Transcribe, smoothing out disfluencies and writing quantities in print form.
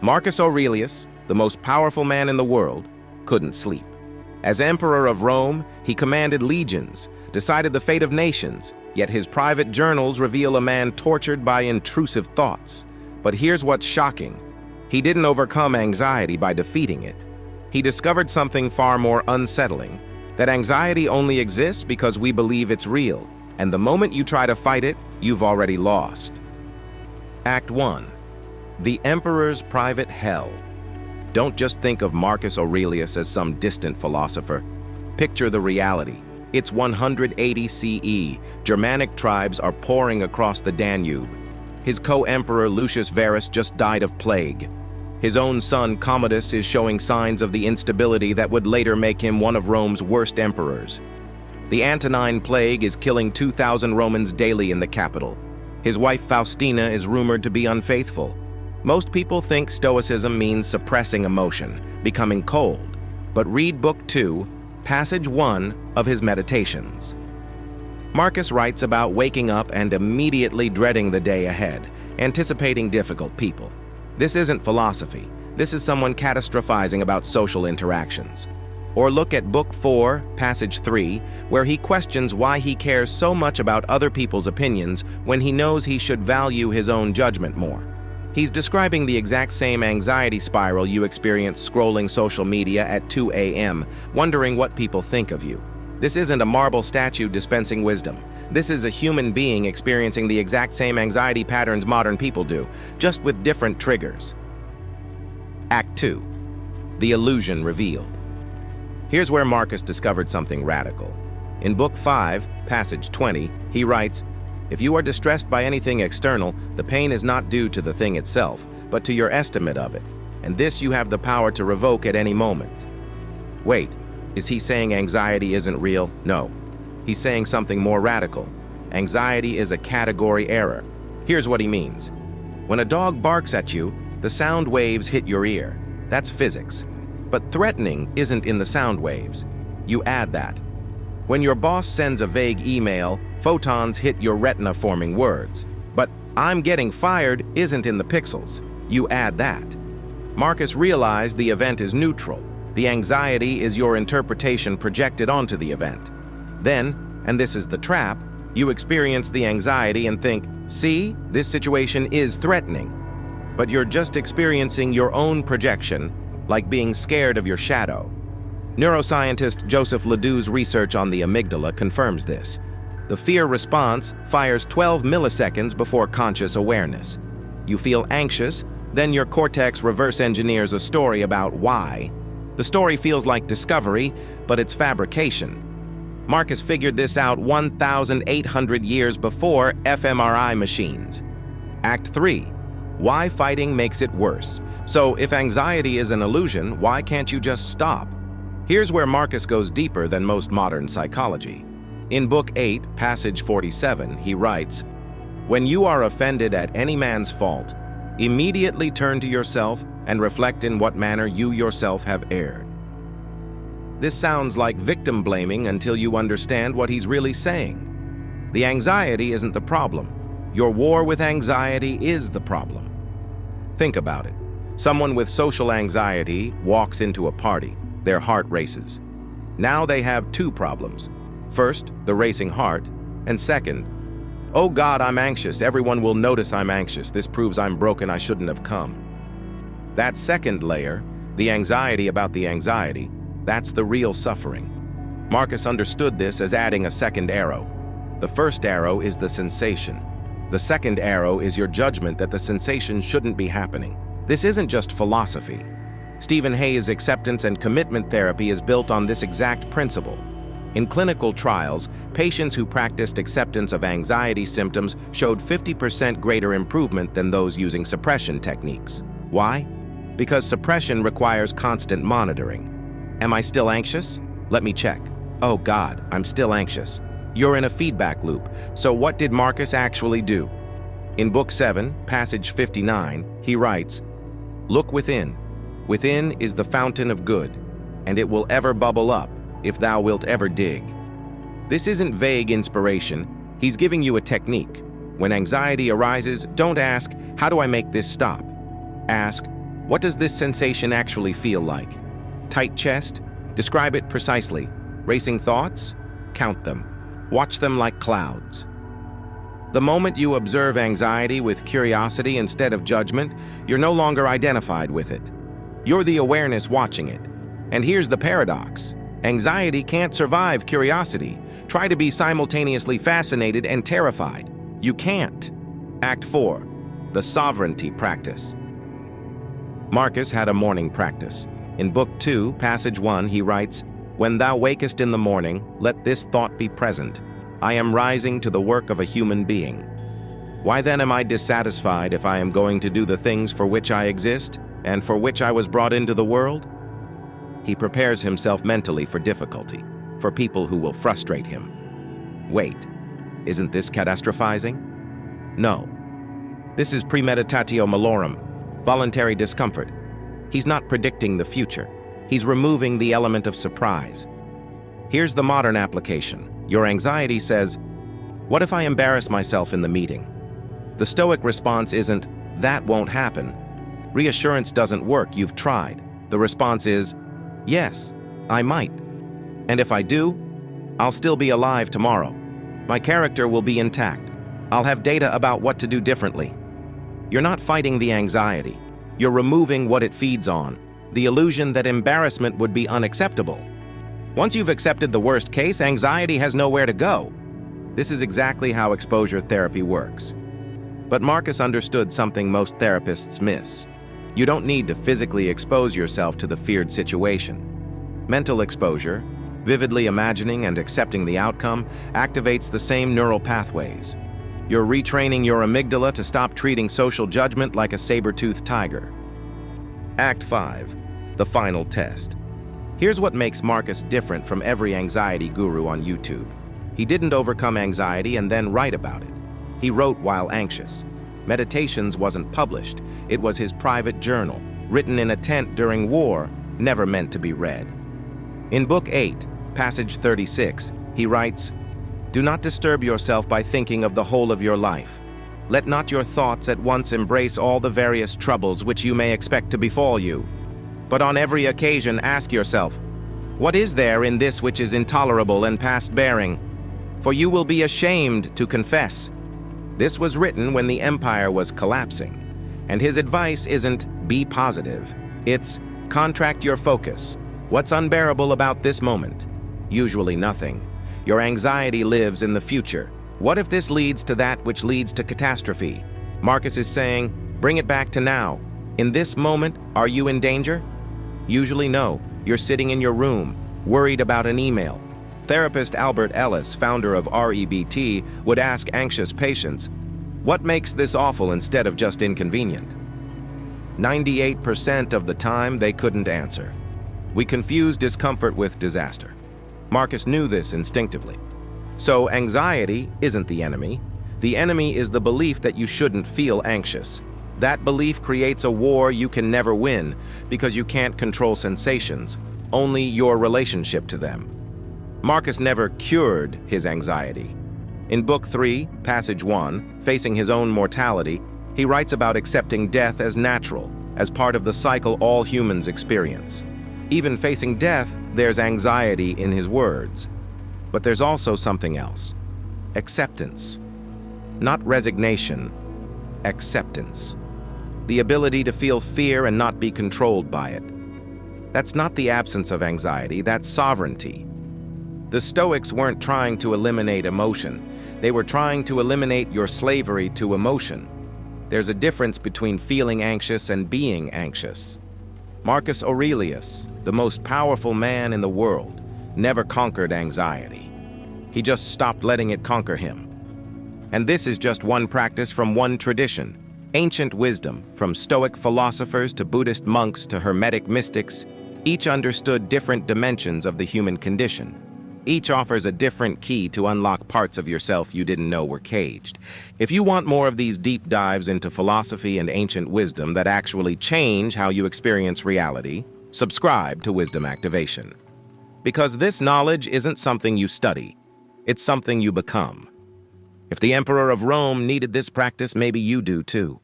Marcus Aurelius, the most powerful man in the world, couldn't sleep. As emperor of Rome, he commanded legions, decided the fate of nations, yet his private journals reveal a man tortured by intrusive thoughts. But here's what's shocking. He didn't overcome anxiety by defeating it. He discovered something far more unsettling, that anxiety only exists because we believe it's real, and the moment you try to fight it, you've already lost. Act 1. The Emperor's Private Hell. Don't just think of Marcus Aurelius as some distant philosopher. Picture the reality. It's 180 CE. Germanic tribes are pouring across the Danube. His co-emperor Lucius Verus just died of plague. His own son Commodus is showing signs of the instability that would later make him one of Rome's worst emperors. The Antonine Plague is killing 2,000 Romans daily in the capital. His wife Faustina is rumored to be unfaithful. Most people think Stoicism means suppressing emotion, becoming cold. But read Book 2, Passage 1 of his Meditations. Marcus writes about waking up and immediately dreading the day ahead, anticipating difficult people. This isn't philosophy. This is someone catastrophizing about social interactions. Or look at Book 4, Passage 3, where he questions why he cares so much about other people's opinions when he knows he should value his own judgment more. He's describing the exact same anxiety spiral you experience scrolling social media at 2 a.m., wondering what people think of you. This isn't a marble statue dispensing wisdom. This is a human being experiencing the exact same anxiety patterns modern people do, just with different triggers. Act 2. The Illusion Revealed. Here's where Marcus discovered something radical. In Book 5, Passage 20, he writes, "If you are distressed by anything external, the pain is not due to the thing itself, but to your estimate of it, and this you have the power to revoke at any moment." Wait, is he saying anxiety isn't real? No. He's saying something more radical. Anxiety is a category error. Here's what he means. When a dog barks at you, the sound waves hit your ear. That's physics. But threatening isn't in the sound waves. You add that. When your boss sends a vague email, photons hit your retina-forming words. But "I'm getting fired" isn't in the pixels. You add that. Marcus realized the event is neutral. The anxiety is your interpretation projected onto the event. Then, and this is the trap, you experience the anxiety and think, "See, this situation is threatening." But you're just experiencing your own projection, like being scared of your shadow. Neuroscientist Joseph Ledoux's research on the amygdala confirms this. The fear response fires 12 milliseconds before conscious awareness. You feel anxious, then your cortex reverse engineers a story about why. The story feels like discovery, but it's fabrication. Marcus figured this out 1,800 years before fMRI machines. Act 3. Why fighting makes it worse. So if anxiety is an illusion, why can't you just stop? Here's where Marcus goes deeper than most modern psychology. In Book 8, Passage 47, he writes, "When you are offended at any man's fault, immediately turn to yourself and reflect in what manner you yourself have erred." This sounds like victim blaming until you understand what he's really saying. The anxiety isn't the problem. Your war with anxiety is the problem. Think about it. Someone with social anxiety walks into a party. Their heart races. Now they have two problems. First, the racing heart, and second, "Oh God, I'm anxious. Everyone will notice I'm anxious. This proves I'm broken. I shouldn't have come." That second layer, the anxiety about the anxiety, that's the real suffering. Marcus understood this as adding a second arrow. The first arrow is the sensation. The second arrow is your judgment that the sensation shouldn't be happening. This isn't just philosophy. Stephen Hayes' acceptance and commitment therapy is built on this exact principle. In clinical trials, patients who practiced acceptance of anxiety symptoms showed 50% greater improvement than those using suppression techniques. Why? Because suppression requires constant monitoring. Am I still anxious? Let me check. Oh God, I'm still anxious. You're in a feedback loop. So what did Marcus actually do? In Book 7, Passage 59, he writes, "Look within. Within is the fountain of good, and it will ever bubble up, if thou wilt ever dig." This isn't vague inspiration. He's giving you a technique. When anxiety arises, don't ask, "How do I make this stop?" Ask, What does this sensation actually feel like? Tight chest? Describe it precisely. Racing thoughts? Count them. Watch them like clouds. The moment you observe anxiety with curiosity instead of judgment, you're no longer identified with it. You're the awareness watching it. And here's the paradox. Anxiety can't survive curiosity. Try to be simultaneously fascinated and terrified. You can't. Act 4. The sovereignty practice. Marcus had a morning practice. In Book 2, Passage 1, he writes, "When thou wakest in the morning, let this thought be present. I am rising to the work of a human being. Why then am I dissatisfied if I am going to do the things for which I exist and for which I was brought into the world?" He prepares himself mentally for difficulty, for people who will frustrate him. Wait, isn't this catastrophizing? No. This is premeditatio malorum, voluntary discomfort. He's not predicting the future. He's removing the element of surprise. Here's the modern application. Your anxiety says, "What if I embarrass myself in the meeting?" The Stoic response isn't, "That won't happen." Reassurance doesn't work, you've tried. The response is, "Yes, I might. And if I do, I'll still be alive tomorrow. My character will be intact. I'll have data about what to do differently." You're not fighting the anxiety. You're removing what it feeds on, the illusion that embarrassment would be unacceptable. Once you've accepted the worst case, anxiety has nowhere to go. This is exactly how exposure therapy works. But Marcus understood something most therapists miss. You don't need to physically expose yourself to the feared situation. Mental exposure, vividly imagining and accepting the outcome, activates the same neural pathways. You're retraining your amygdala to stop treating social judgment like a saber-toothed tiger. Act 5. The final test. Here's what makes Marcus different from every anxiety guru on YouTube. He didn't overcome anxiety and then write about it. He wrote while anxious. Meditations wasn't published. It was his private journal, written in a tent during war, never meant to be read. In Book 8, Passage 36, he writes, "Do not disturb yourself by thinking of the whole of your life. Let not your thoughts at once embrace all the various troubles which you may expect to befall you. But on every occasion ask yourself, what is there in this which is intolerable and past bearing? For you will be ashamed to confess." This was written when the empire was collapsing. And his advice isn't be positive. It's contract your focus. What's unbearable about this moment? Usually nothing. Your anxiety lives in the future. What if this leads to that which leads to catastrophe? Marcus is saying, bring it back to now. In this moment, are you in danger? Usually no. You're sitting in your room, worried about an email. Therapist Albert Ellis, founder of REBT, would ask anxious patients, what makes this awful instead of just inconvenient? 98% of the time, they couldn't answer. We confuse discomfort with disaster. Marcus knew this instinctively. So anxiety isn't the enemy. The enemy is the belief that you shouldn't feel anxious. That belief creates a war you can never win because you can't control sensations, only your relationship to them. Marcus never cured his anxiety. In Book 3, Passage 1, Facing His Own Mortality, he writes about accepting death as natural, as part of the cycle all humans experience. Even facing death, there's anxiety in his words. But there's also something else. Acceptance. Not resignation, acceptance. The ability to feel fear and not be controlled by it. That's not the absence of anxiety, that's sovereignty. The Stoics weren't trying to eliminate emotion. They were trying to eliminate your slavery to emotion. There's a difference between feeling anxious and being anxious. Marcus Aurelius, the most powerful man in the world, never conquered anxiety. He just stopped letting it conquer him. And this is just one practice from one tradition. Ancient wisdom, from Stoic philosophers to Buddhist monks to Hermetic mystics, each understood different dimensions of the human condition. Each offers a different key to unlock parts of yourself you didn't know were caged. If you want more of these deep dives into philosophy and ancient wisdom that actually change how you experience reality, subscribe to Wisdom Activation. Because this knowledge isn't something you study, it's something you become. If the Emperor of Rome needed this practice, maybe you do too.